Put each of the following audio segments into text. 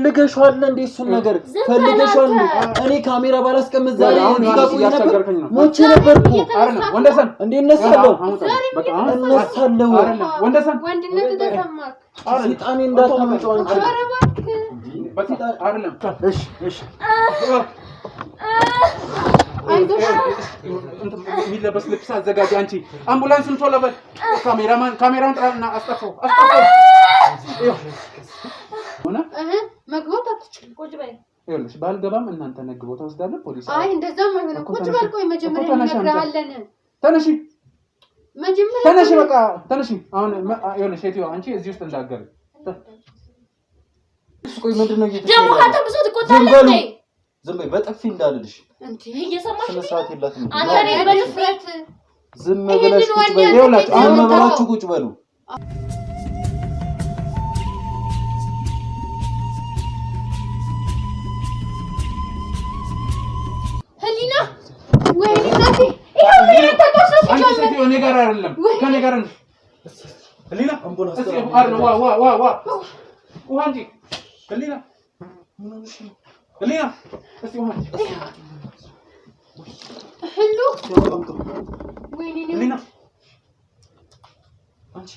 ፈልገሽዋል እንዴ እሱን ነገር ፈልገሽዋል እኔ ካሜራ ባላስቀምጥ ዛሬ ይጋቁኝ ነበር ሞቼ ነበርኩ አይደለም ወንደሰን እንዴ እነሳለሁ በቃ እነሳለሁ ወንደሰን ወንድነት ተሰማክ ሰይጣኔ እንዳታመጪው አንቺ በቃ አይደለም እሺ አይዞሽ የሚለበስ ልብስ አዘጋጅ አንቺ አምቡላንስን ቶሎ በል ካሜራውን ጥራና አስጠፋው ሆነ መግባት አትችልም ቁጭ በይ ይኸውልሽ ባልገባም እናንተ ነግቦታ ወስዳለሁ ፖሊስ አይ እንደዛም አይሆንም ቁጭ በል ቆይ መጀመሪያ እንነግርሃለን ተነሺ መጀመሪያ ተነሺ በቃ ተነሺ አሁን ይኸውልሽ ሴትዮ አንቺ እዚህ ውስጥ እንዳትገቢ ቆይ ምንድነው ደግሞ ካንተ ብዙ ትቆጣለህ እንዴ ዝም በይ በጥፊ እንዳልልሽ እንዴ እየሰማሽ ነው ሰዓት የላትም አንተ ነህ በድፍረት ዝም ብለሽ ቁጭ በይ ይኸውላችሁ አሁን መብራችሁ ቁጭ በሉ ህሊና ወይ እናቴ ይሄው ተቆሰሽ አንቺ ሴትዮ እኔ ጋር አይደለም ከኔ ጋር ነው ህሊና አምቡላንስ ውሃ እንጂ ህሊና ህሊና እስቲ ውሃ ህሉ ወይኔ ህሊና አንቺ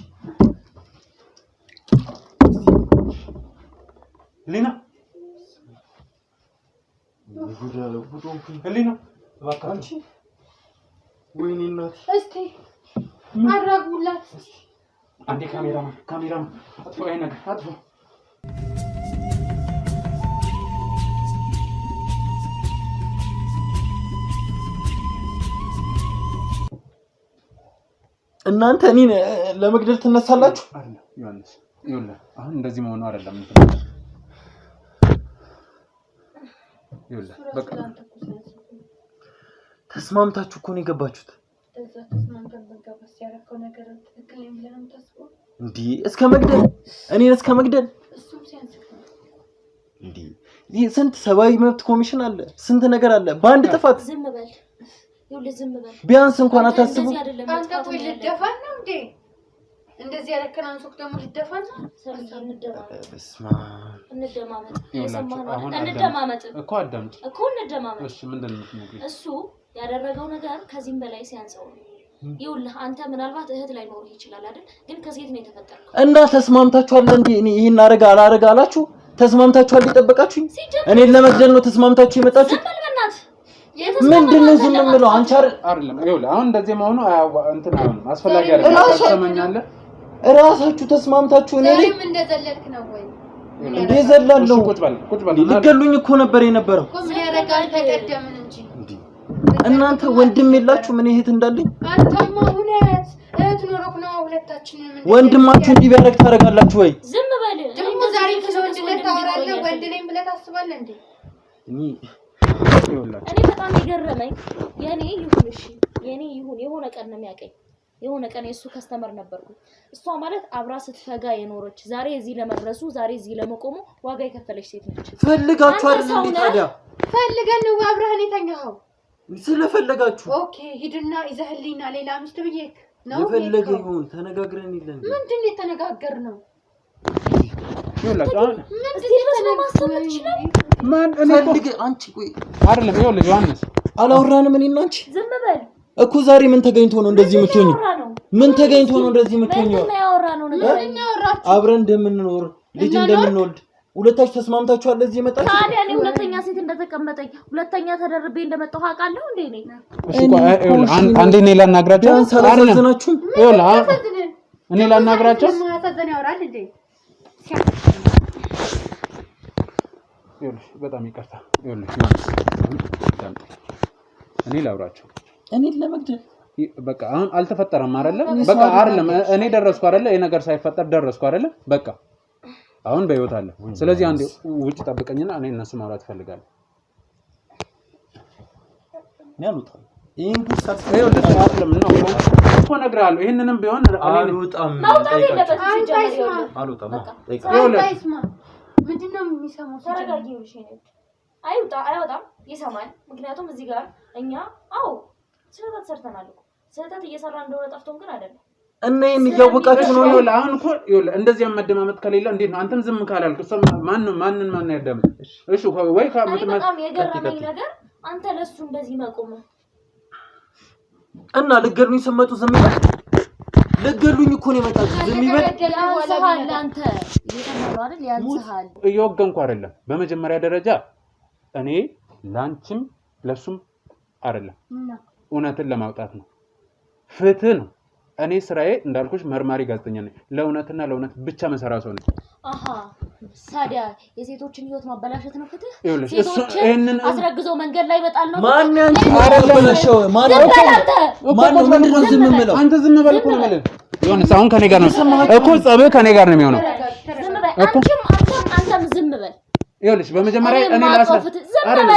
ህሊና ህሊና አንቺ ወይኔ እናቴ እስቲ አራጉላት አንዴ ካሜራማን አጥፎ አይ ነገር አጥፎ እናንተ እኔን ለመግደል ትነሳላችሁ አይደለም ዮሐንስ ይኸውልህ አሁን እንደዚህ መሆኑ አይደለም ይኸውልህ በቃ ተስማምታችሁ እኮ ነው የገባችሁት እዛ ተስማምተን በጋባስ ያረከው ነገር ትክክል ነው ብለህ ነው የምታስበው እንዴ እስከ መግደል እኔን እስከ መግደል እሱም ሲያንስክ ነው እንዴ ይሄ ስንት ሰብአዊ መብት ኮሚሽን አለ ስንት ነገር አለ በአንድ ጥፋት ዝም በል ይኸውልህ ዝም በል ቢያንስ እንኳን አታስቡ አንተ ቆይ ልደፋን ነው እንዴ እንደዚህ ያረከን አንሶክ ደግሞ ልደፋን ነው በስማ እንደማመጥ እንደማመጥ እኮ አዳምጪ እኮ እንደማመጥ እሺ ምንድነው የምትነግሪኝ እሱ ያደረገው ነገር ከዚህም በላይ ሲያንሰው ይኸውልህ አንተ ምናልባት እህት ላይ ኖር ይችላል አይደል ግን ከሴት ነው የተፈጠርከው እና ተስማምታችኋል እንዴ እኔ ይሄን አላረጋ አላችሁ ተስማምታችኋል ሊጠበቃችሁኝ እኔን ለመግደል ነው ተስማምታችሁ የመጣችሁት ምንድነው ዝም ብለው አንቺ አይደለም ይኸውልህ አሁን እንደዚህ መሆኑ እንትን አይሆንም አስፈላጊ አይደለም ተሰማኛለህ እራሳችሁ ተስማምታችሁ እኔ ላይ ምን እንደዘለልክ ነው ወይ እንዴ ዘላለሁ ቁጭ በል ሊገሉኝ እኮ ነበር የነበረው ምን ያረጋል ተቀደምን እንጂ እናንተ ወንድም የላችሁ ምን እህት እንዳለኝ አንተማ እህት ኖሮክ ነው ሁለታችንን ወንድማችሁ እንዲህ ቢያረግ ታረጋላችሁ ወይ ዝም በል ደግሞ ዛሬ ስለወንድነት ታወራለህ ወንድ ነኝ ብለህ ታስባለህ እንዴ እኔ በጣም ይገረመኝ የኔ ይሁን የሆነ ቀን ነው የሚያቀኝ የሆነ ቀን የሱ ከስተመር ነበርኩ እሷ ማለት አብራ ስትፈጋ የኖረች ዛሬ እዚህ ለመድረሱ ዛሬ እዚህ ለመቆሙ ዋጋ የከፈለች ሴት ነች ፈልጋችሁ አይደል ታዲያ ፈልገን ነው አብረን የተኛው ስለፈለጋችሁ ኦኬ ሂድና ይዘህልኝና ሌላ ሚስት ብዬክ ነው የፈለገ ይሁን ተነጋግረን ይለን ምንድን ነው የተነጋገርነው ይኸውልህ ማን እኔ ፈልግ አንቺ ቆይ አይደለም ይኸውልህ ዮሐንስ አላወራንም እኔና አንቺ ዝም በል እኮ ዛሬ ምን ተገኝቶ ነው እንደዚህ የምትሆኚው ምን ተገኝቶ ነው እንደዚህ የምትሆኚው ምን ያወራነው ነገር አብረን እንደምንኖር ልጅ እንደምንወልድ ሁለታችሁ ተስማምታችኋል ለዚህ መጣች ታዲያ እኔ ሁለተኛ ሴት እንደተቀመጠኝ ሁለተኛ ተደርቤ እንደመጣሁ አውቃለሁ እንዴ ነኝ እሺ አንዴ እኔ ላናግራቸው አላሳዝናችሁም ይኸውልህ እኔ ላናግራቸው ማሳዘን ያወራል እንዴ ይኸውልህ በጣም ይቅርታ ይኸውልህ እኔ ላውራቸው እኔ ለመግደል በቃ አሁን አልተፈጠረም አይደለ በቃ አይደለም እኔ ደረስኩ አይደለ ይሄ ነገር ሳይፈጠር ደረስኩ አይደለ በቃ አሁን በህይወት አለ ስለዚህ አንዴ ውጭ ጠብቀኝና እኔ እነሱ ማውራት ፈልጋለሁ ያሉታል ይሄን ጉሳት ይኸውልህ አይደለም ነው እኮ እነግርሃለሁ ይሄንንም ቢሆን አልወጣም አልወጣም ይኸውልህ ምንድነው የሚሰማው ተረጋጊው እሺ አይወጣም ይሰማል ምክንያቱም እዚህ ጋር እኛ ስህተት ሰርተናል እኮ ስህተት እየሰራ እንደሆነ ጠፍቶን ግን አይደለም እና ይሄን እያወቃችሁ ነው ይኸውልህ አሁን እኮ ይኸውልህ እንደዚህ መደማመጥ ከሌለ እንዴት ነው አንተም ዝም ካላልክ እሷ ማንን ያዳምጥ እሺ ወይ በጣም የገረመኝ ነገር አንተ ለሱ እንደዚህ መቆም እና ልገርሉኝ ስመጡ ዝም ይበል ልገርሉኝ እኮ ነው የመጣው ዝም ይበል ያንሳል አንተ ይተናሉ አይደል ያንሳል እየወገንኩ አይደለም በመጀመሪያ ደረጃ እኔ ላንቺም ለሱም አይደለም እውነትን ለማውጣት ነው ፍትህ ነው እኔ ስራዬ እንዳልኩሽ መርማሪ ጋዜጠኛ ነኝ ለእውነትና ለእውነት ብቻ መሰራ ሰው ነኝ አሃ ሳዲያ የሴቶችን ህይወት ማበላሸት ነው ፍትህ እሱ እነን አስረግዞ መንገድ ላይ ይመጣል ነው ማን ያንቺ ማበላሸው ማን ነው ምንድነው ዝም ብለው አንተ ዝም በል እኮ ነው ማለት ዮሐንስ አሁን ከኔ ጋር ነው እኮ ጸብህ ከኔ ጋር ነው የሚሆነው አንተም ዝም በል ይኸውልሽ በመጀመሪያ እኔ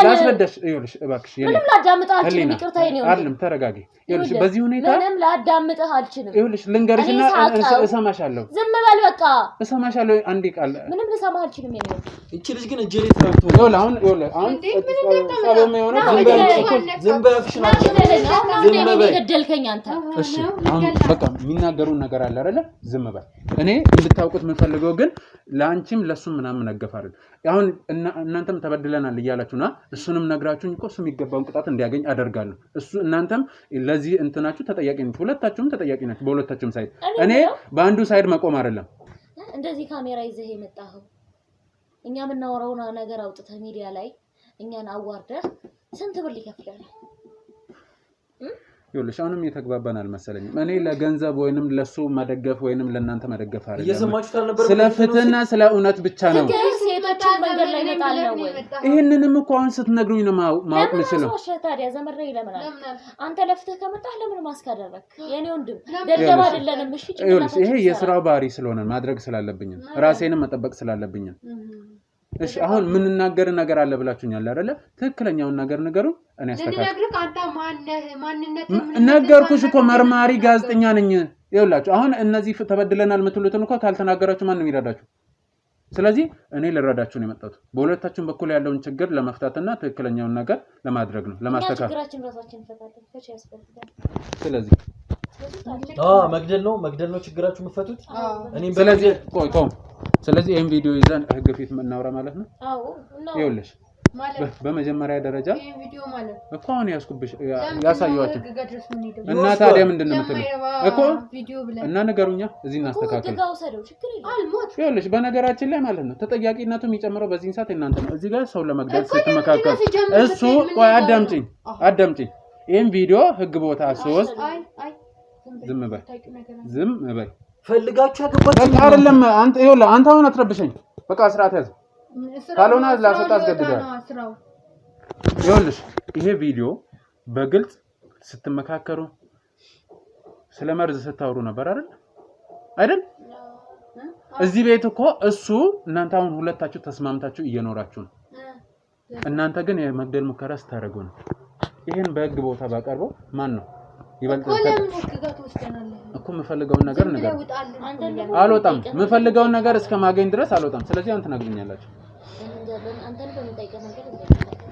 ላስረዳሽ ይኸውልሽ እባክሽ ምንም ላዳምጥህ አልችልም ይቅርታ የኔ ነው አይደለም ተረጋጊ ይኸውልሽ በዚህ ሁኔታ ምንም ላዳምጥህ አልችልም ይኸውልሽ ልንገርሽና እሰማሻለሁ ዝም በል በቃ እሰማሻለሁ አንዴ ቃል ምንም ልሰማህ አልችልም የኔ ነው እቺ ልጅ ግን እጄ ላይ ተራክቶ ይኸውልህ አሁን ጸብም የሆነው ዝም በያፍሽና ዝም በል ገደልከኝ አንተ እሺ አሁን በቃ የሚናገሩን ነገር አለ አይደለ ዝም በል እኔ እንድታውቁት የምፈልገው ግን ለአንቺም ለሱም ምናምን ነገፋለን አሁን እናንተም ተበድለናል እያላችሁና እሱንም ነግራችሁኝ እኮ እሱ የሚገባውን ቅጣት እንዲያገኝ አደርጋለሁ እሱ እናንተም ለዚህ እንትናችሁ ተጠያቂ ናችሁ ሁለታችሁም ተጠያቂ ናችሁ በሁለታችሁም ሳይድ እኔ በአንዱ ሳይድ መቆም አይደለም እንደዚህ ካሜራ ይዘህ የመጣኸው እኛ የምናወራው ነገር አውጥተህ ሚዲያ ላይ እኛን አዋርደህ ስንት ብር ይከፍላል ይኸውልሽ አሁንም እየተግባባናል መሰለኝ እኔ ለገንዘብ ወይንም ለሱ መደገፍ ወይንም ለእናንተ መደገፍ አይደለም እየሰማችሁት አልነበረ ስለ ፍትህና ስለ እውነት ብቻ ነው ሴቶችን መንገድ ላይ ይመጣል ነው ወይ ይሄንንም እኮ አሁን ስትነግሩኝ ነው ማወቅ የምችለው ታዲያ ዘመሬ ለምን አንተ ለፍትህ ከመጣህ ለምን ማስክ አደረክ የኔ ወንድም ደደብ አይደለንም እሺ ይኸውልሽ ይሄ የሥራው ባህሪ ስለሆነ ማድረግ ስላለብኝ ራሴንም መጠበቅ ስላለብኝ እሺ አሁን ምን እናገር ነገር አለ ብላችሁኛል አይደለ ትክክለኛውን ነገር ንገሩ እኔ አስተካክል ለነግርህ አንተ ማንነት ነገርኩሽ እኮ መርማሪ ጋዜጠኛ ነኝ ይኸውላችሁ አሁን እነዚህ ተበድለናል የምትሉትን እኮ ካልተናገራችሁ ማን ነው የሚረዳችሁ ስለዚህ እኔ ልረዳችሁ ነው የመጣሁት በሁለታችሁም በኩል ያለውን ችግር ለመፍታትና ትክክለኛውን ነገር ለማድረግ ነው ለማስተካከል ችግራችን ራሳችን እንፈታለን ከቻ ያስፈልጋል ስለዚህ መግደል ነው ችግራችሁ የምትፈቱት እኔም ስለዚህ ቆይ ስለዚህ ይሄን ቪዲዮ ይዘን ህግ ፊት እናውራ ማለት ነው አዎ ይኸውልሽ ማለት በመጀመሪያ ደረጃ ይሄን ቪዲዮ ማለት እኮ አሁን ያስኩብሽ ያሳየዋችሁ እና ታዲያ ምንድነው የምትለው እኮ ቪዲዮ ብለን እና ነገሩኛ እዚህ እናስተካክል ይኸውልሽ በነገራችን ላይ ማለት ነው ተጠያቂነቱ የሚጨምረው በዚህ ሰዓት እናንተ ነው እዚህ ጋር ሰው ለመግደል ስትመካከል እሱ ቆይ አዳምጪኝ ይሄን ቪዲዮ ህግ ቦታ 3 ዝም በይ ፈልጋችሁ ያገባችሁ አይደለም አንተ ይኸውልህ አንተ አሁን አትረብሸኝ በቃ ስርዓት ያዝ ካልሆነ ላሰጣ አስገድዳለሁ ይኸውልሽ ይሄ ቪዲዮ በግልጽ ስትመካከሩ ስለመርዝ ስታወሩ ነበር አይደል እዚህ ቤት እኮ እሱ እናንተ አሁን ሁለታችሁ ተስማምታችሁ እየኖራችሁ ነው እናንተ ግን የመግደል ሙከራ ስታደርጉ ነው ይሄን በህግ ቦታ ባቀርበው ማን ነው ይበልጥ እኮ የምፈልገውን ነገር ነገር አልወጣም የምፈልገውን ነገር እስከማገኝ ድረስ አልወጣም ስለዚህ አንተ ነግሩኛላችሁ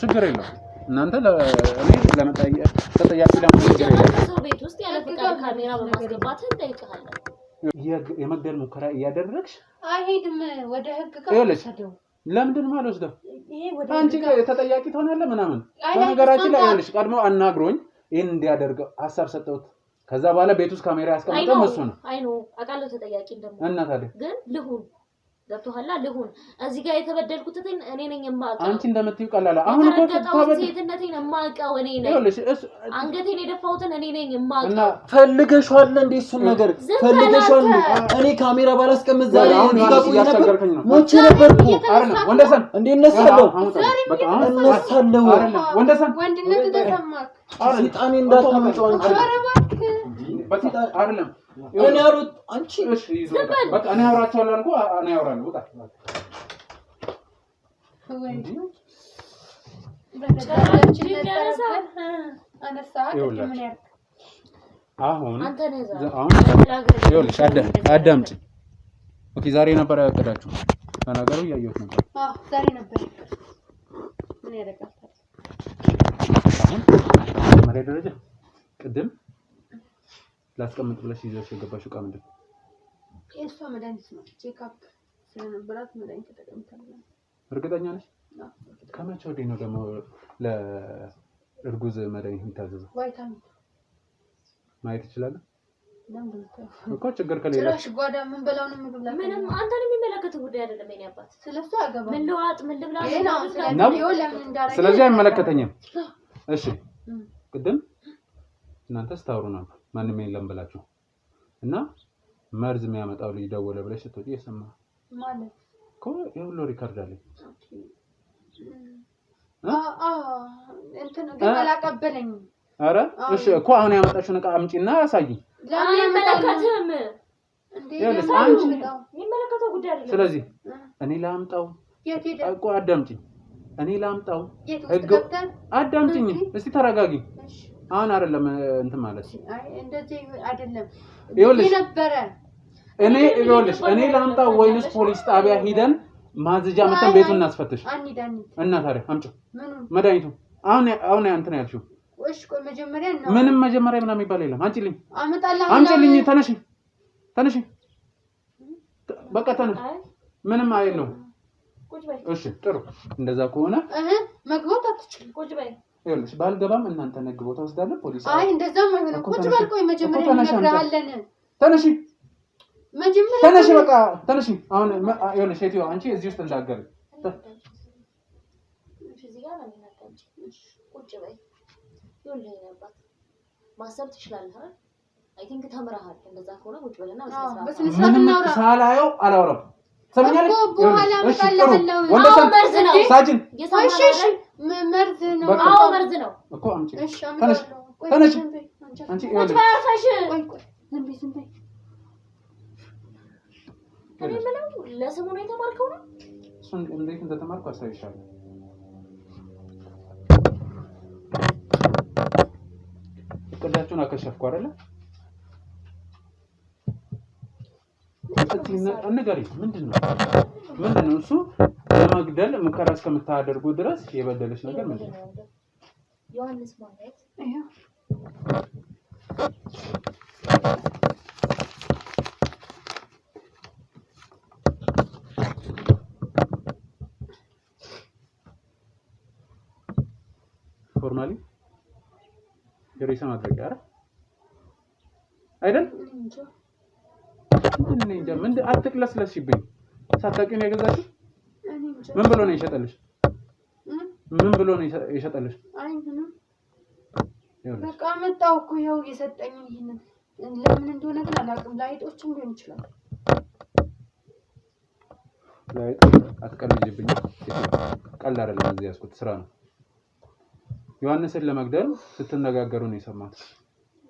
ችግር የለውም እናንተ ለእኔ ለመጠየቅ ተጠያቂ ለምን ቤት ውስጥ ያለ ፍቃድ ካሜራ በማስገባት እንጠይቃለን የመግደል ሙከራ እያደረግሽ አይሄድም ወደ ህግ ጋር ለምንድን ነው የማልወስደው አንቺ ተጠያቂ ትሆናለህ ምናምን በነገራችን ላይ ይኸውልሽ ቀድሞ አናግሮኝ ይሄን እንዲያደርግ ሐሳብ ሰጠሁት ከዛ በኋላ ቤት ውስጥ ካሜራ ያስቀምጠው እሱ ነው አይ ነው አቃለው ተጠያቂ እንደሞ እና ታዲያ ግን ልሁን ገብቶሃል ልሁን እዚህ ጋር የተበደልኩት እኔ ነኝ የማውቀው አንቺ እንደምትይው ቀላላ አሁን እኮ ተበደል ሴትነቴን የማውቀው እኔ ነኝ አንገቴን የደፋሁትን እኔ ነኝ የማውቀው ፈልገሽዋል እንዴ እሱን ነገር ፈልገሽዋል እኔ ካሜራ ባላስቀምጥ ዛሬ ያስቸገርከኝ ነው ሞቼ ነበርኩ አይደል ወንደሰን እንዴ እነሳለሁ በቃ አሁን እነሳለሁ ወንደሰን ወንድነት ተሰማክ ሰይጣኔ እንዳታመጪው አንቺ አይደለም እኔ አሉት አንቺ እሺ በቃ እኔ አወራቸዋለሁ አልኩ እኔ አወራለሁ ውጣ ወይ አሁን ይኸውልሽ አዳምጪ ኦኬ ዛሬ ነበር ያቀዳችሁ ተናገሩ ያየሁት ነበር ዛሬ ነበር ምን ያደርጋል አሁን መሬት ደረጃ ቅድም ላስቀምጥ ብለሽ ይዘሽ የገባሽው ዕቃ ምንድን ነው? የእሷ መድኃኒት ነው። ቼክአፕ ስለነበራት መድኃኒት ተጠቅምታለች። እርግጠኛ ነሽ? ከመቼ ወዲህ ነው ደግሞ ለእርጉዝ መድኃኒት የሚታዘዘው? ቫይታሚን ማየት ይችላል እኮ ችግር ከሌለ ጭራሽ ጓዳ ምን በላውን ምግብ ላይ ምንም አንተን የሚመለከተው ጉዳይ አይደለም። የኔ አባት ስለሱ አገባ ምን ልዋጥ ምን ልብላ ስለዚህ አይመለከተኝም። እሺ ቅድም እናንተ ስታወሩ ነበር ማንም የለም ብላችሁ እና መርዝ የሚያመጣው ልጅ ደወለ ብለሽ ስትወጪ የሰማ ማለት እኮ የሁሉ ሪካርድ አለኝ። እንትን ግን አላቀበለኝም። ኧረ እሺ እኮ አሁን ያመጣሽውን ዕቃ አምጪና አሳይኝ። አይመለከትም እንዴ የሚመለከተው ጉዳይ አይደለም። ስለዚህ እኔ ላምጣው እኮ አዳምጪኝ። እኔ ላምጣው አዳምጪኝ እስቲ ተረጋጊ። አሁን አይደለም እንትን ማለት አይ እንደዚህ አይደለም ነበር። እኔ ላምጣው ወይንስ ፖሊስ ጣቢያ ሂደን ማዘጃ መተን ቤቱን እናስፈትሽ? እና ታዲያ አምጪው መድኃኒቱ አሁን እንትን ያልሽው እሺ ቆይ መጀመሪያ ነው። ምንም መጀመሪያ ምናምን የሚባል የለም። አንቺልኝ አመጣለሁ። አንቺልኝ ተነሺ በቃ ተነሽ። ምንም አይደለም። ቁጭ በይ። እሺ ጥሩ። እንደዛ ከሆነ መግባት አትችልም። ቁጭ በይ። ይኸውልሽ ባልገባም እናንተ ነግ ቦታ ወስዳለ ፖሊስ። አይ እንደዛም አይሆንም። ቁጭ በል። ቆይ መጀመሪያ እንነግርሃለን። ተነሺ መጀመሪያ ተነሺ በቃ ተነሺ። አሁን ይኸውልሽ ሴትዮ አንቺ እዚህ ውስጥ እንዳትገቢ። እዚህ ጋር ነው የሚናገርሽ። ቁጭ በይ። ይኸውልህ ነበር ማሰብ ትችላለህ አይደል? አይ ቲንክ ተምረሃል። እንደዛ ከሆነ ቁጭ በልና በስነ ስርዓት እናውራ። ሳላየው አላወራም። ሰምኛለሽ? በኋላ መጣለሁ። መርዝ ነው ሳጅን። እሺ መርዝ ነው። አዎ መርዝ ነው እኮ አምጪ። እሺ ተነሽ ተነሽ። አንቺ ቁጭ በይ አርፈሽ። ቆይ ዝም በይ። እኔ የምለው ለስሙ ነው የተማርከው ነው? እሱን እንዴት እንደተማርኩ አሳይሻለሁ። ቅዳችሁን አከሸፍኩ አይደለ? ንገሪኝ። ምንድን ነው እሱ? ለመግደል ሙከራ እስከምታደርጉ ድረስ የበደለሽ ነገር ምንድን ነው? ዮሐንስ ማለት ፎርማሊ የሬሳ ማድረጊያ አይደል? ምን አትቅለስለሽብኝ። ሳታውቂው ነው የገዛሽው? ምን ብሎ ነው የሸጠልሽ? አይ ምንም በቃ መጣው እኮ ይኸው የሰጠኝ። ይሄንን ለምን እንደሆነ ግን አላውቅም። ላይጦችም ሊሆን ይችላል። ላይጥ አትቀልጂብኝ። ቀላል አይደለም። እዚህ ያስኩት ስራ ነው። ዮሐንስን ለመግደል ስትነጋገሩ ነው የሰማሁት።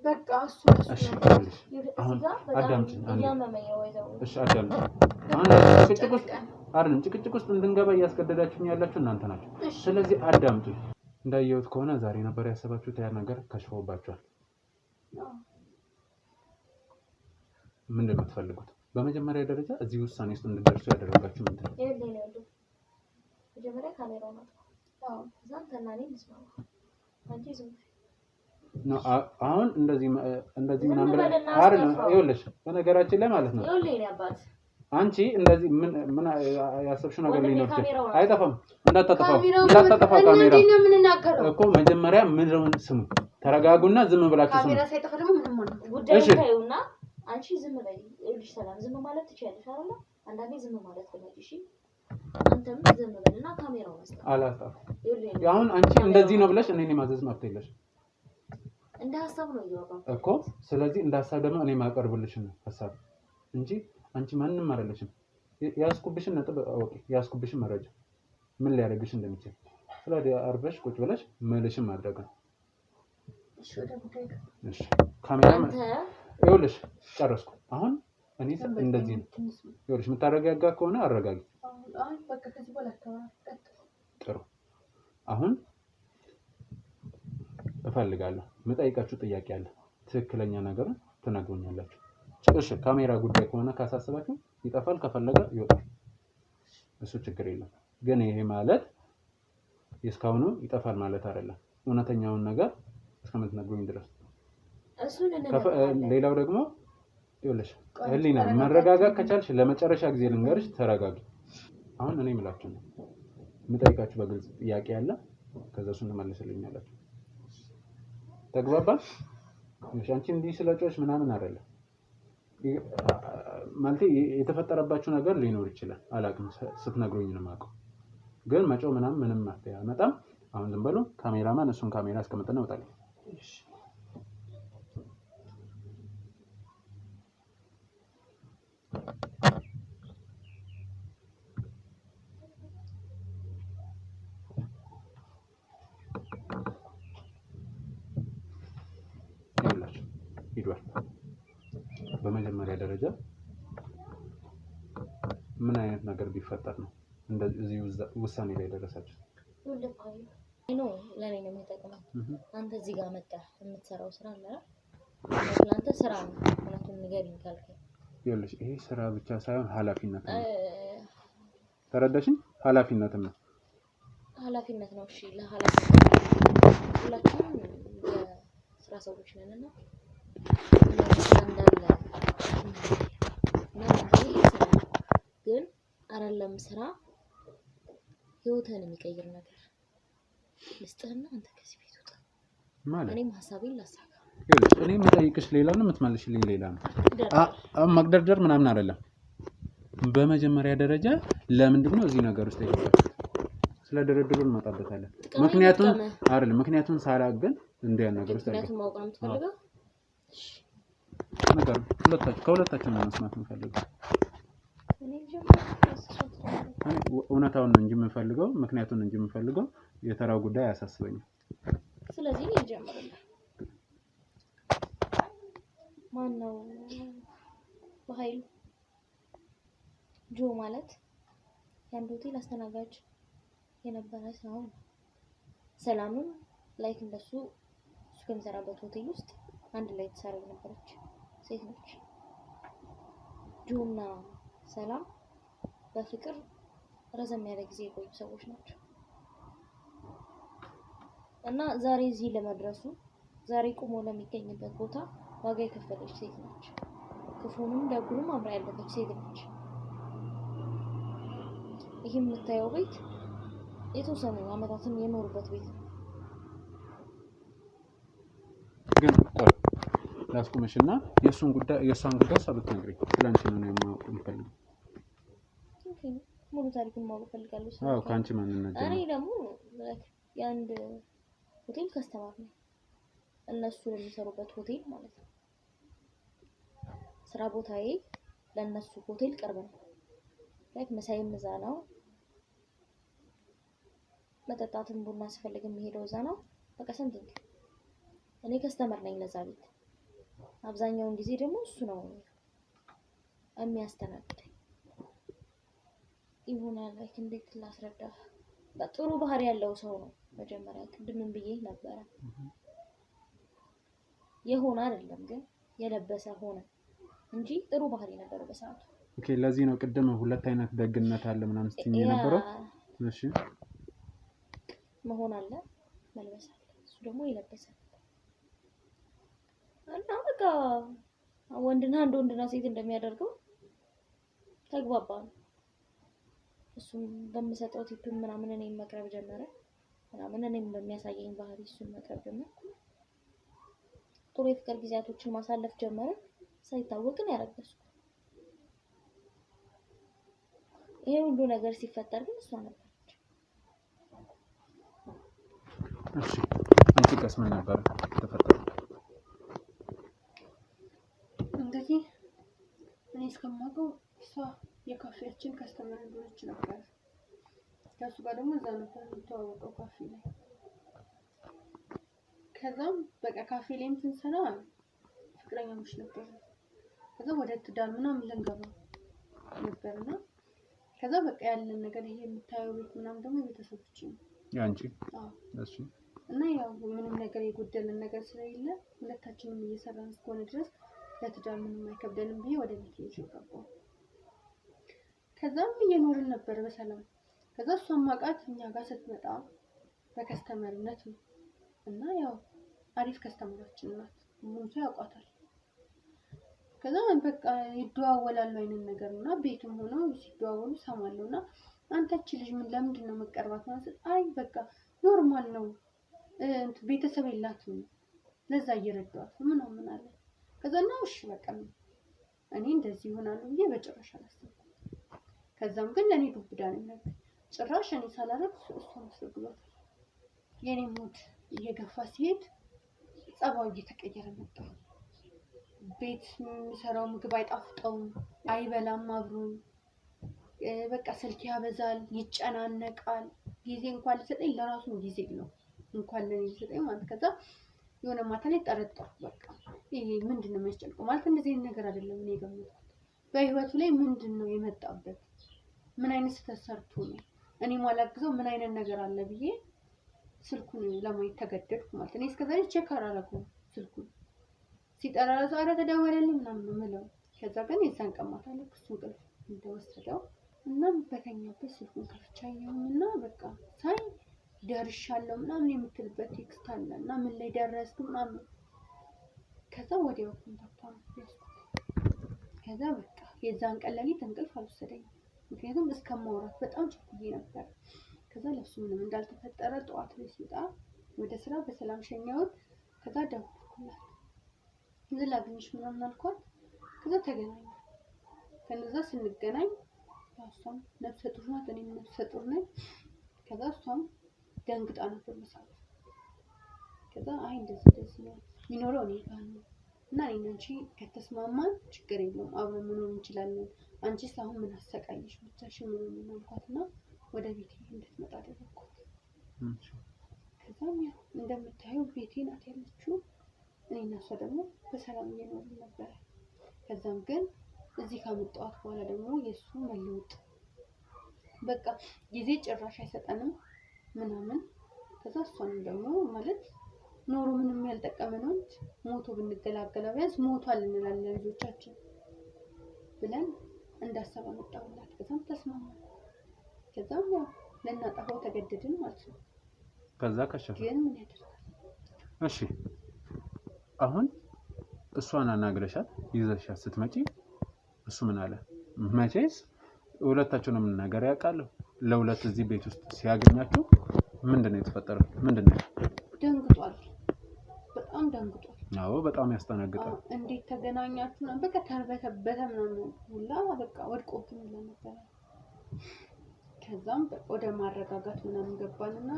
በቃ እሱ አሁን አዳምጪኝ። እሺ አዳምጪኝ። አሁን ጭቅጭቅ ውስጥ እንድንገባ እያስገደዳችሁኝ ያላችሁ እናንተ ናችሁ። ስለዚህ አዳምጪኝ። እንዳየሁት ከሆነ ዛሬ ነበር ያሰባችሁት፣ ያ ነገር ከሽፎባችኋል። ምንድን ነው የምትፈልጉት? በመጀመሪያ ደረጃ እዚህ ውሳኔ ውስጥ እንድትደርሱ ያደረጋችሁ ምንድን ነው? መጀመሪያ ካሜራው ነው። እዛም ተናኔ መስማማ አንቺ ዝም አሁን እንደዚህ ምናምን አይደለም። ይኸውልሽ በነገራችን ላይ ማለት ነው አንቺ እንደዚህ ምን ያሰብሽው ነገር ሊኖር ይችላል። አይጠፋም። እንዳታጠፋ ካሜራ እኮ መጀመሪያ ምንድነው ስሙ። ተረጋጉና ዝም ብላችሁ ስሙ። ካሜራ ሳይጠፋ ደግሞ ምንም ማለት ጉዳይ ታዩና አንቺ ዝም በይ። ይኸውልሽ ሰላም ዝም ማለት ትችያለሽ አይደል? አንዳንዴ ዝም ማለት ነው። እሺ አንተም ዝም በልና ካሜራው አስጠፋ። አላስጠፋ። አሁን አንቺ እንደዚህ ነው ብለሽ እኔን ማዘዝ መብት የለሽም። እንደ ሐሳብ ነው ይወጣው እኮ። ስለዚህ እንደ ሐሳብ ደግሞ እኔ ማቀርብልሽ ነው ሐሳብ እንጂ አንቺ ማንንም አይደለሽም። ያስኩብሽን ነጥብ አውቂ። ያስኩብሽን መረጃ ምን ሊያደርግሽ እንደሚችል ስለዚህ አርበሽ ቁጭ ብለሽ መልሽም ማድረግ ነው። እሺ ካሜራ ይኸውልሽ ጨረስኩ። አሁን እኔ እንደዚህ ነው። ይኸውልሽ የምታረጋጋ ከሆነ አረጋጊ። አይ በቃ ከዚህ በኋላ ጥሩ። አሁን እፈልጋለሁ የምጠይቃችሁ ጥያቄ አለ። ትክክለኛ ነገሩን ትነግሩኛላችሁ። እሺ ካሜራ ጉዳይ ከሆነ ካሳሰባችሁ ይጠፋል፣ ከፈለገ ይወጣል። እሱ ችግር የለም። ግን ይሄ ማለት እስካሁኑ ይጠፋል ማለት አይደለም። እውነተኛውን ነገር እስከምትነግሩኝ ድረስ ሌላው ደግሞ ይኸውልሽ ህሊና መረጋጋት ከቻልሽ ለመጨረሻ ጊዜ ልንገርሽ ተረጋጊ። አሁን እኔ የምላችሁ ነው የምጠይቃችሁ በግልጽ ጥያቄ አለ ከዛ እሱን ትመልስልኛላችሁ። ተግባባን? አንቺ እንዲህ ስለጮሽ ምናምን አይደለም ማለት የተፈጠረባችሁ ነገር ሊኖር ይችላል አላውቅም ስትነግሩኝ ነው የማውቀው። ግን መጮህ ምንም መፍትሄ አያመጣም። አሁን ዝም በሉ ካሜራማን እሱን ካሜራ አስቀምጠን እንወጣለን። እሺ ሂዷል። በመጀመሪያ ደረጃ ምን አይነት ነገር ቢፈጠር ነው እንደዚህ ውሳኔ ላይ ደረሳችሁ? ነው ለኔ ነው የሚጠቅመው። አንተ እዚህ ጋር መጣህ የምትሰራው ስራ አለ ለአንተ ስራ ነው እውነቱን ንገሪኝ ካልከኝ ይኸውልሽ ይሄ ስራ ብቻ ሳይሆን ኃላፊነት ነው። ተረዳሽኝ? ኃላፊነትም ነው። ኃላፊነት ነው። እሺ ለኃላፊነት ሁላችንም የስራ ሰዎች ነንና እንዳለ ግን አይደለም ስራ ህይወትን የሚቀይር ነገር ልስጥህና አንተ ከዚህ ቤት ውጣ ማለት እኔም ሐሳቤን ላሳካ። እኔ የምጠይቅሽ ሌላ ነው የምትመልሽልኝ ሌላ ነው። መግደርደር ምናምን አይደለም። በመጀመሪያ ደረጃ ለምንድን ነው እዚህ ነገር ውስጥ የገባችሁት? ስለ ድርድሩ እንመጣበታለን። ምክንያቱም ሳላገን እንደ ያን ነገር ውስጥ ምክንያቱም ማወቅ ነው የምትፈልገው? ነገር ከሁለታችን ነው መስማት የምፈልገው። እውነታውን ነው እንጂ የምፈልገው ምክንያቱን እንጂ የምፈልገው የተራው ጉዳይ አያሳስበኝም። ስለዚህ ነው ጀምረናል። ማን ነው በኃይሉ ጆ ማለት የአንድ ሆቴል አስተናጋጅ የነበረ ሰው ነው። ሰላምም ላይክ እንደሱ እሱ ከሚሰራበት ሆቴል ውስጥ አንድ ላይ ተሰራ ነበረች ሴት ነች። ጆና ሰላም በፍቅር ረዘም ያለ ጊዜ የቆዩ ሰዎች ናቸው እና ዛሬ እዚህ ለመድረሱ ዛሬ ቆሞ ለሚገኝበት ቦታ ዋጋ የከፈለች ሴት ነች። ክፉንም ደጉንም አብራ ያለፈች ሴት ነች። ይሄ የምታየው ቤት የተወሰኑ አመታትን የኖሩበት ቤት ነው። ግን ቆይ ላስቆምሽና የእሷን ጉዳይ ሳብትነግሪኝ ስለአንቺ ነው የማወቅ የምፈልገው። ኦኬ ሙሉ ታሪኩን ማወቅ እፈልጋለሁ። አዎ ከአንቺ ማንነት እኔ ደግሞ የአንድ ሆቴል ከስተመር ነኝ። እነሱ የሚሰሩበት ሆቴል ማለት ነው። ስራ ቦታዬ ለእነሱ ሆቴል ቅርብ ነው። ላይክ መሳይም እዛ ነው። መጠጣትም ቡና ስፈልግ የሚሄደው እዛ ነው። በቃ ሰምቲንግ እኔ ከስተመር ነኝ ለዛ ቤት። አብዛኛውን ጊዜ ደግሞ እሱ ነው የሚያስተናግደኝ። ይሆናል ላይክ እንዴት ላስረዳ? በጥሩ ባህሪ ያለው ሰው ነው። መጀመሪያ ቅድምም ብዬ ነበረ የሆነ አይደለም ግን የለበሰ ሆነ እንጂ ጥሩ ባህሪ ነበረው በሰዓቱ። ኦኬ ለዚህ ነው ቅድም ሁለት አይነት ደግነት አለ ምናምን ስትኝ የነበረው። እሺ መሆን አለ መልበስ አለ። እሱ ደግሞ የለበሰ እና በቃ ወንድና ሴት እንደሚያደርገው ተግባባን። እሱም በሚሰጠው ቲፕ ምናምን እኔም መቅረብ ጀመረ ምናምን እኔም በሚያሳየኝ ባህሪ እሱን መቅረብ ጀመረ። ጥሩ የፍቅር ጊዜያቶችን ማሳለፍ ጀመረ። ሳይታወቅ ነው ያረገዝኩት። ይሄ ሁሉ ነገር ሲፈጠር ግን እሷ ነበረች። እሺ አንቺ ጋርስ ምን ነበር ተፈጠረ? እንግዲህ እኔ እስከማውቀው እሷ የካፌያችን ከስተመር እንደሆነች ነበር። ከሱ ጋር ደግሞ እዛ ነበር የምትተዋወቀው ካፌ ላይ። ከዛም በቃ ካፌ ላይም ስንሰራ ፍቅረኛሞች ነበር። ከዛ ወደ ትዳር ምናምን ልንገባ ነበርና ከዛ በቃ ያለን ነገር ይሄ የምታየው ቤት ምናምን ደግሞ ቤተሰቦች ነው ያንቺ። እሺ እና ያው ምንም ነገር የጎደለን ነገር ስለሌለ ሁለታችንም እየሰራን እስከሆነ ድረስ ለትዳር ምንም አይከብደንም ብዬ ወደ ቤት ይዤ ገባሁ። ከዛም እየኖርን ነበር በሰላም። ከዛ እሷም ማቃት እኛ ጋር ስትመጣ በከስተመርነት ነው እና ያው አሪፍ ከስተመራችን ናት። ሙሳ ያውቃታል። ከዛ በቃ ይደዋወላሉ አይነት ነገርና ቤትም ሆነው ሲደዋወሉ ሰማለሁና አንተ እቺ ልጅ ምን ለምንድን ነው መቀርባት ማለት አይ በቃ ኖርማል ነው ቤተሰብ የላትም ለዛ እየረዳት ምናምን አለ። ከዛ ነው እሺ በቃ እኔ እንደዚህ ይሆናል ብዬ በጭራሽ አላሰብኩም። ከዛም ግን ለኔ ዱብዳ ነው ነገር ጭራሽ እኔ ሳላረግ እሷን አስረግሏታል። የኔ ሙድ እየገፋ ሲሄድ ጸባው እየተቀየረ መጣ። ቤት የሚሰራው ምግብ አይጣፍጠውም፣ አይበላም አብሮኝ በቃ ስልክ ያበዛል፣ ይጨናነቃል። ጊዜ እንኳን ሊሰጠኝ ለራሱ ጊዜ ነው እንኳን ለኔ ሊሰጠኝ ማለት ከዛ የሆነ ማታ ላይ ጠረጠርኩ። በቃ ይሄ ምንድነው የሚያስጨንቀው ማለት እንደዚህ አይነት ነገር አይደለም። እኔ ገምኩት በህይወቱ ላይ ምንድነው የመጣበት ምን አይነት ተሰርቶ ነው እኔ ማላግዘው ምን አይነት ነገር አለ ብዬ ስልኩን ለማየት ተገደድኩ ማለት እኔ እስከዛሬ ቼክ አላረኩም። ስልኩን ሲጠራ ዛሬ ተደወለልኝ ምናምን ነው የምለው። ከዛ ግን የዛን ቀን ማታ ላይ እሱን እንቅልፍ እንደወሰደው እና በተኛበት ስልኩን ከፍቻየውና በቃ ሳይ ደርሻለሁ ምናምን የምትልበት ቴክስት አለ እና ምን ላይ ደረስኩ ምናምን ከዛ ወዲያው ኮንታክት አድርጌ ከዛ በቃ የዛን ቀን ሌሊት እንቅልፍ አልወሰደኝም። ምክንያቱም እስከማውራት በጣም ቸኩዬ ነበር። ከዛ ለሱ ምንም እንዳልተፈጠረ ጠዋት ላይ ሲወጣ ወደ ስራ በሰላም ሸኛሁት። ከዛ ደወልኩላት ዝላግኝሽ ምናምን አልኳት። ከዛ ተገናኘን። ከነዛ ስንገናኝ እሷም ነፍሰ ጡር ናት እኔም ነፍሰ ጡር ነኝ። ከዛ እሷም ደንግጣ ነበር መሳብ። ከዛ አይ እንደዚህ ነው የሚኖረው እኔ ጋር ነው እና እኔ አንቺ ከተስማማን ችግር የለውም አብረን መኖር እንችላለን። አንቺስ አሁን ምን አሰቃይሽ ብቻሽን ምን አልኳትና ወደ ቤቴ እንድትመጣ አደረኩት። ከዛም ያው እንደምታየው ቤቴ ናት ያለችው። እኔና እሷ ደግሞ በሰላም እየኖርን ነበር። ከዛም ግን እዚህ ካመጣኋት በኋላ ደግሞ የሱ መለወጥ በቃ ጊዜ ጭራሽ አይሰጠንም ምናምን። ከዛ እሷንም ደግሞ ማለት ኖሮ ምንም ያልጠቀመነው ሞቶ ብንገላገለው ቢያንስ ሞቷል እንላለን ልጆቻችን ብለን እንዳሰበ መጣሁላት። ከዛም ተስማማን። ከዛም ያው ለናጠፋው ተገደድን ማለት ነው። ከዛ ከሸፈ ግን ምን ያደርጋል? እሺ አሁን እሷን አናግረሻት ይዘሻት ስትመጪ እሱ ምን አለ? መቼስ ሁለታችሁንም ነገር ያውቃል። ለሁለት እዚህ ቤት ውስጥ ሲያገኛችሁ ምንድነው የተፈጠረው? ምንድነው? ደንግጧል። በጣም ደንግጧል። አዎ በጣም ያስተናግጣል። እንዴት ተገናኛችሁ ነው በቃ ተርበተበተ ምናምን ሁላ በቃ ወድቆብኝ ነበር። ከዛም ወደ ማረጋጋት ምናምን ገባንና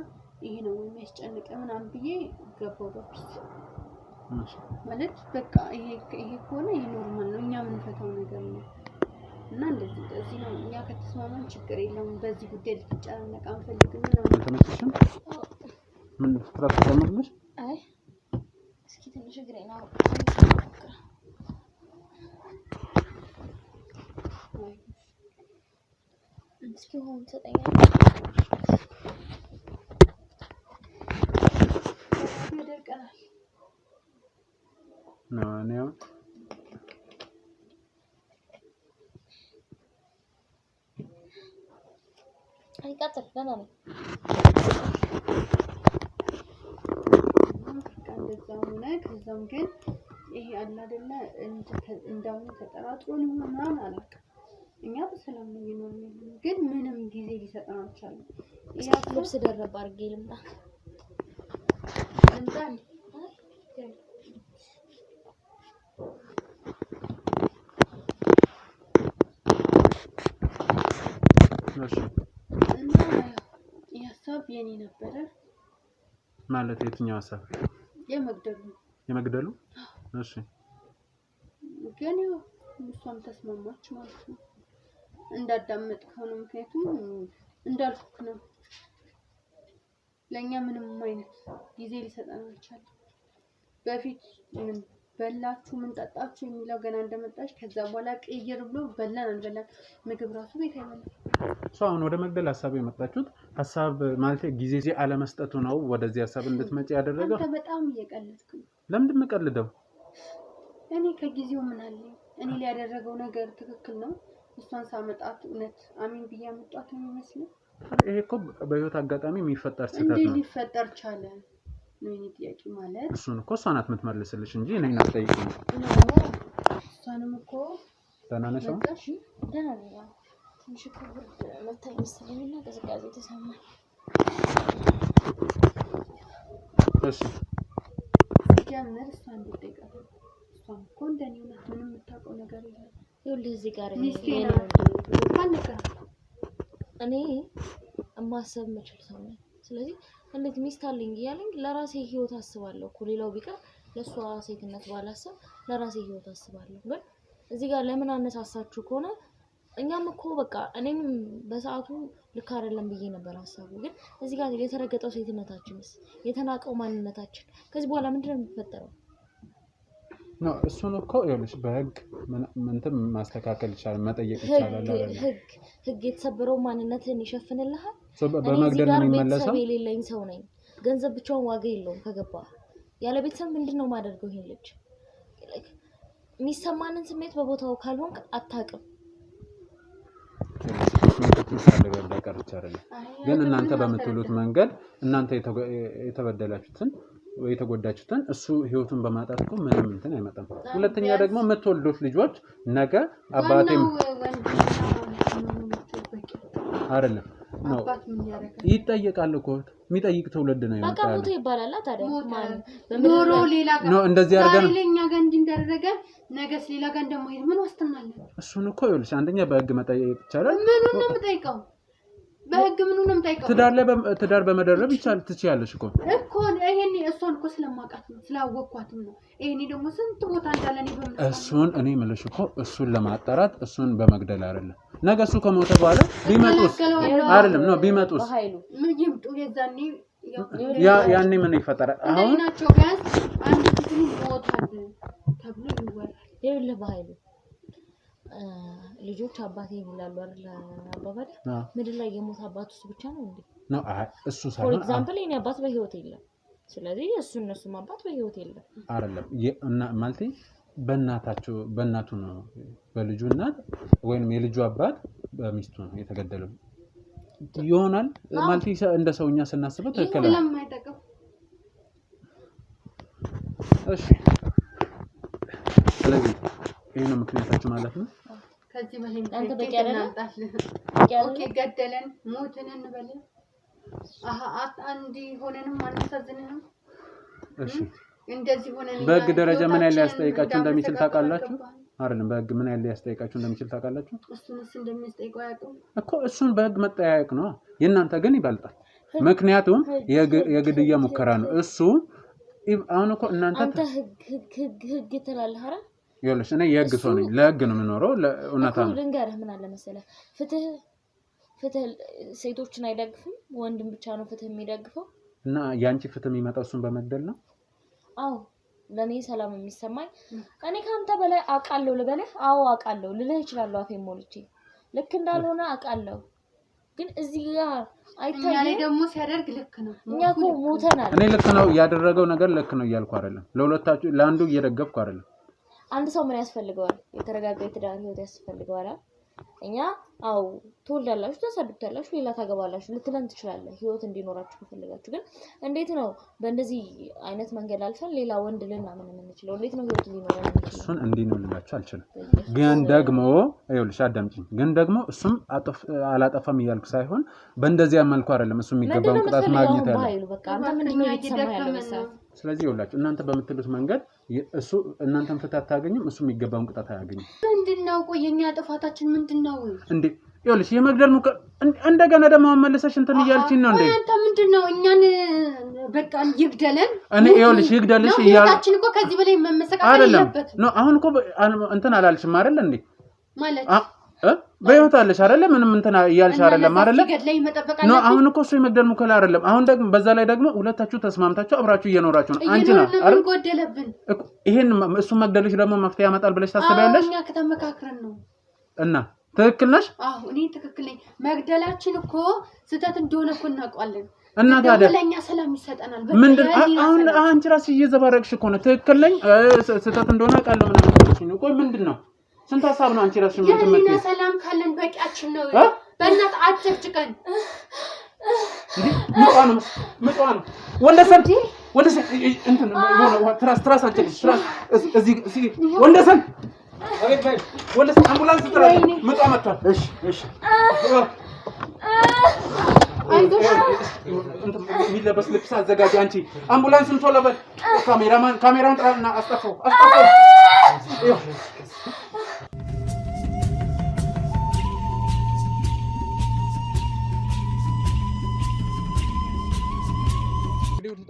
ይሄ ነው የሚያስጨንቅ ምናምን ብዬ ገባው በፊት ማለት በቃ ይሄ ከሆነ ይሄ ኖርማል ነው እኛ የምንፈታው ነገር ነው እና እንደዚህ ነው እኛ ከተስማማን ችግር የለውም በዚህ ጉዳይ ልትጨናነቅ አንፈልግም ነው። ተመችሽም? ምን ፍራት ተመልሽ? አይ እስኪ ትንሽ ግሬ ነው እስኪ ሆን ተጠያቂ ይደርቀናል ነው አይቀጥል ደህና ነው። እንደዛው ሆነ። ከዛም ግን ይሄ አለ አይደለ እንዳሁን ተጠራጥሮን ምናምን አላውቅም። እኛ በሰላም ነው እየኖርን ግን ምንም ጊዜ ሊሰጠን አልቻለም። ያ ልብስ ደረብ አድርጌ ልምጣ እንዴ እና የሀሳብ የኔ ነበረ ማለት የትኛው ሀሳብ? የመግደሉ እሺ ግን ያው እሷም ተስማማች ማለት ነው። እንዳዳመጥከው ነው። ምክንያቱም እንዳልኩት ነው ለኛ ምንም አይነት ጊዜ ሊሰጠን አልቻለም። በፊት ምን በላችሁ ምን ጠጣችሁ የሚለው ገና እንደመጣች ከዛ በኋላ ቀይር ብሎ በላን አልበላን ምግብ ራሱ ቤት አይበላም። አሁን ወደ መግደል ሀሳብ የመጣችሁት ሀሳብ ማለት ጊዜ አለመስጠቱ ነው ወደዚህ ሀሳብ እንድትመጪ ያደረገው? አንተ በጣም እየቀለድክ ነው። ለምንድን ነው የምቀልደው? እኔ ከጊዜው ምን አለኝ? እኔ ሊያደረገው ነገር ትክክል ነው። እሷን ሳመጣት እውነት አሚን ብዬ አመጣት ነው የሚመስለው። ይሄ እኮ በህይወት አጋጣሚ የሚፈጠር ስህተት እንዴ ነው። ሊፈጠር ቻለ? ነው የኔ ጥያቄ ማለት እሱን እኮ እሷ ናት የምትመልስልሽ እንጂ እኔን አትጠይቂኝ። እሷንም እኮ ተናነሽ ነው ደህና ነው። ትንሽ ክብር መታኝ መሰለኝና ቅዝቃዜ ተሰማኝ። እሺ ጀምር እሷን እንድትጠይቃት እሷም እኮ እንደኔ ናት ምንም የምታውቀው ነገር የለም። ይኸውልህ እዚህ ጋር እኔ ማሰብ የምችል ሰው ነኝ። ስለዚህ እንዴት ሚስት አለኝ እያለኝ ለራሴ ህይወት አስባለሁ እኮ ሌላው ቢቀር ለሷ ሴትነት ባላሰብ ለራሴ ህይወት አስባለሁ። ግን እዚህ ጋር ለምን አነሳሳችሁ ከሆነ እኛም እኮ በቃ እኔም በሰዓቱ ልክ አይደለም ብዬ ነበር ሐሳቡ። ግን እዚህ ጋር የተረገጠው ሴትነታችንስ የተናቀው ማንነታችን ከዚህ በኋላ ምንድነው የሚፈጠረው? ነው እሱን እኮ ይኸውልሽ በህግ ምንተም ማስተካከል ይችላል መጠየቅ ይችላል አይደል? ህግ የተሰበረው ማንነትን ይሸፍንልሃል። በመግደል ነው የሚመለሰው። የሌለኝ ሰው ነኝ። ገንዘብ ብቻውን ዋጋ የለውም ከገባ ያለ ቤተሰብ ምንድነው ማደርገው? ይሄን ልጅ የሚሰማንን ስሜት በቦታው ካልሆንክ አታውቅም። ግን እናንተ በምትሉት መንገድ እናንተ የተበደላችሁትን ወይ የተጎዳችሁትን እሱ ህይወቱን በማጣት እኮ ምንም እንትን አይመጣም። ሁለተኛ ደግሞ የምትወልዱት ልጆች ነገ አባቴም አይደለም ነው ይጠየቃል እኮ የሚጠይቅ ትውልድ ነው ያመጣው። በቃ ሞቶ ይባላል ታዲያ ማን ኖሮ ሌላ ጋር ነው እንደዚህ አድርገን ሌላኛ ጋር እንዲደረገ ነገስ ሌላ ጋር እንደማይሄድ ምን ዋስትናል? እሱን እኮ ይኸውልሽ አንደኛ በህግ መጠየቅ ይቻላል። ምኑን ነው የምጠይቀው? በህግ ምኑን ነው የምጠይቀው? ትዳር በመደረብ ይቻላል ትችያለሽ እኮ ይሄን እሷን እኮ ስለማውቃት ነው ስላወቅኳትም ነው። ይሄኔ ደግሞ ስንት ቦታ እንዳለኝ እሱን እኔ የምልሽ እኮ እሱን ለማጣራት እሱን በመግደል አይደለም። ነገ እሱ ከሞተ በኋላ ቢመጡስ አይደለም ነው ቢመጡስ ምን ይምጡ የዛኔ ያኔ ምን ይፈጠራል? አሁን ናቸው ቢያንስ አንድ ትንሽ ሞታል ተብሎ ይወራል። ይኸውልህ በኃይሉ ልጆች አባቴ ይላሉ አይደል? አባባል ምድር ላይ የሞት አባት እሱ ብቻ ነው እንዴ? ነው እሱ ሳይሆን ፎር ኤግዛምፕል የኔ አባት በህይወት የለም። ስለዚህ እነሱም አባት በህይወት የለም አይደለም እና ማለት በእናቱ ነው በልጁ እናት ወይንም የልጁ አባት በሚስቱ ነው የተገደለው ይሆናል ማለት እንደ ሰውኛ ስናስበው ትክክል ነው። እሺ ስለዚህ ይሄ ነው ምክንያታችሁ ማለት ነው። ከዚህ በላይ አንተ በቂ አይደለም። ኦኬ ገደለን ሞትን እንበል አንዲ ሆነንም አንተዘዝነንም እሺ እንደዚህ ሆነን በህግ ደረጃ ምን ያህል ያስጠይቃችሁ እንደሚችል ታውቃላችሁ አይደለም? በህግ ምን ያህል ያስጠይቃችሁ እንደሚችል ታውቃላችሁ? እሱንስ እንደሚያስጠይቀው ያውቃል እኮ እሱን በህግ መጠያየቅ ነው። የእናንተ ግን ይበልጣል። ምክንያቱም የግድያ ሙከራ ነው እሱ። አሁን እኮ እናንተ ህግ ትላለህ አይደል? ይኸውልሽ እኔ የህግ ሰው ነኝ። ለህግ ነው የምኖረው። ለእውነታ ነው። ልንገርህ ምን አለ መሰለህ ፍትህ ሴቶችን አይደግፍም፣ ወንድም ብቻ ነው ፍትህ የሚደግፈው። እና ያንቺ ፍትህ የሚመጣው እሱን በመግደል ነው። አዎ ለኔ ሰላም የሚሰማኝ እኔ ካንተ በላይ አውቃለሁ ልበልህ። አዎ አውቃለሁ ልልህ እችላለሁ አፌን ሞልቼ ልክ እንዳልሆነ አውቃለሁ። ግን እዚህ ጋር አይታየም። እኛ ላይ ደግሞ ሲያደርግ ልክ ነው። እኛ እኮ ሞተናል። እኔ ልክ ነው ያደረገው ነገር ልክ ነው እያልኩ አይደለም። ለሁለታችሁ ለአንዱ እየደገፍኩ አይደለም። አንድ ሰው ምን ያስፈልገዋል? የተረጋጋ የትዳር ህይወት ያስፈልገዋል። እኛ አው ትወልዳላችሁ፣ ተሰድብታላችሁ፣ ሌላ ታገባላችሁ ልትለን ትችላለህ ህይወት እንዲኖራችሁ ከፈለጋችሁ። ግን እንዴት ነው በእንደዚህ አይነት መንገድ አልፈን ሌላ ወንድ ልናምን የምንችለው? እንዴት ነው ህይወት ሊኖረን የሚችለው? እሱን እንዲኖርላችሁ አልችልም። ግን ደግሞ ይኸውልሽ አዳምጪኝ። ግን ደግሞ እሱም አላጠፋም እያልኩ ሳይሆን በእንደዚህ መልኩ አይደለም እሱ የሚገባውን ቅጣት ማግኘት ያለው። በቃ አንተ ምንድነው እየተሰማ ያለው መሰለህ? ስለዚህ ይኸውላችሁ እናንተ በምትሉት መንገድ እሱ እናንተም ፍትህ አታገኙም፣ እሱ የሚገባውን ቅጣት አያገኝም። ምንድነው ቆየኛ ጥፋታችን ምንድነው እንዴ? ይኸውልሽ የመግደል ሙከራ እንደገና ደግሞ መመለሰሽ እንትን እያልሽኝ ነው እንዴ? አንተ ምንድነው እኛን በቃ ይግደለን? እኔ ይኸውልሽ ይግደልሽ እያልኩ እኮ ከዚህ በላይ መመሰቃቀል የለበትም ነው። አሁን እኮ እንትን አላልሽም አይደል እንዴ? ማለት በህይወት አለሽ አይደል? ምንም እንትን እያልሽ አይደለም አይደል? ነው አሁን እኮ እሱ የመግደል ሙከራ አይደለም። አሁን ደግሞ በዛ ላይ ደግሞ ሁለታችሁ ተስማምታችሁ አብራችሁ እየኖራችሁ ነው። አንቺ ነው አይደል ጎደለብን። ይሄን እሱ መግደልሽ ደግሞ መፍትሄ ያመጣል ብለሽ ታስቢያለሽ? እኛ ከተመካከረን ነው። እና ትክክል ነሽ? አዎ እኔ ትክክል ነኝ። መግደላችን እኮ ስህተት እንደሆነ እኮ እናውቃለን። እና ታዲያ ለኛ ሰላም ይሰጠናል። ምንድን አሁን አንቺ ራስሽ እየዘባረቅሽ እኮ ነው። ትክክል ነኝ ስህተት እንደሆነ አውቃለሁ ምናምን ነው። ቆይ ምንድነው ስንት ሀሳብ ነው አንቺ ራስሽ የምትመጪው? የኔ ሰላም ካለን በቂያችን ነው። በእናት አትጨቅጭቀን። ምጧን ወለሰን ወንደሰን እንትን ትራስ አንቺ እዚህ ወንደሰን ወንደሰን አምቡላንስ ጥራ መጣ መጥቷል። እሺ የሚለበስ ልብስ አዘጋጅ። አንቺ አምቡላንስን ቶሎ በል። ካሜራውን ጥራና አስጠፋው።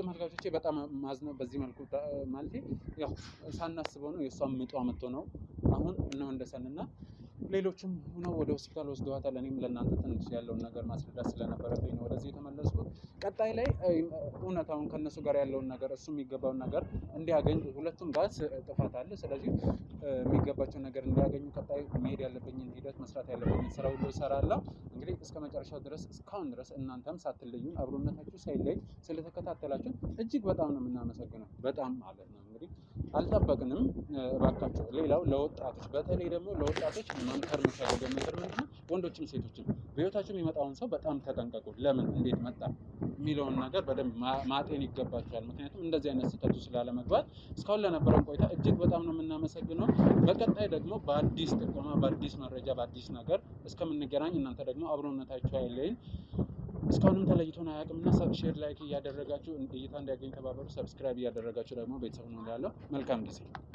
ተመልካቾቼ በጣም ማዝነው በዚህ መልኩ ማለት ያው ሳናስበው ነው የሷም ምጧ መጥቶ ነው አሁን እነ ወንደሰንና ሌሎችም ነው ወደ ሆስፒታል ወስደዋታል። እኔም ለእናንተ ትንሽ ያለውን ነገር ማስረዳት ስለነበረብኝ ነው ወደዚህ የተመለስኩት። ቀጣይ ላይ እውነታውን ከነሱ ጋር ያለውን ነገር እሱ የሚገባውን ነገር እንዲያገኝ ሁለቱም ጋር ጥፋት አለ። ስለዚህ የሚገባቸውን ነገር እንዲያገኙ ቀጣይ መሄድ ያለብኝን ሂደት መስራት ያለብኝን ስራ ሁሉ እሰራለሁ። እንግዲህ እስከ መጨረሻው ድረስ እስካሁን ድረስ እናንተም ሳትለዩን አብሮነታችሁ ሳይለይ ስለተከታተላችሁ እጅግ በጣም ነው የምናመሰግነው። በጣም ማለት ነው እንግዲህ አልጠበቅንም። እባካችሁ ሌላው ለወጣቶች በተለይ ደግሞ ለወጣቶች መምከር የምፈልገው ነገር ምንድነው ወንዶችም ሴቶችም በህይወታችሁ የሚመጣውን ሰው በጣም ተጠንቀቁ። ለምን እንዴት መጣ የሚለውን ነገር በደንብ ማጤን ይገባችኋል። ምክንያቱም እንደዚህ አይነት ስህተቱ ስላለመግባት እስካሁን ለነበረን ቆይታ እጅግ በጣም ነው የምናመሰግነው። በቀጣይ ደግሞ በአዲስ ጥቆማ፣ በአዲስ መረጃ፣ በአዲስ ነገር እስከምንገናኝ እናንተ ደግሞ አብሮነታችሁ አይለይን። እስካሁንም ተለይቶን አያውቅምና ሼር ላይክ እያደረጋችሁ እይታ እንዲያገኝ ተባበሩ። ሰብስክራይብ እያደረጋችሁ ደግሞ ቤተሰብ ነው ያለው። መልካም ጊዜ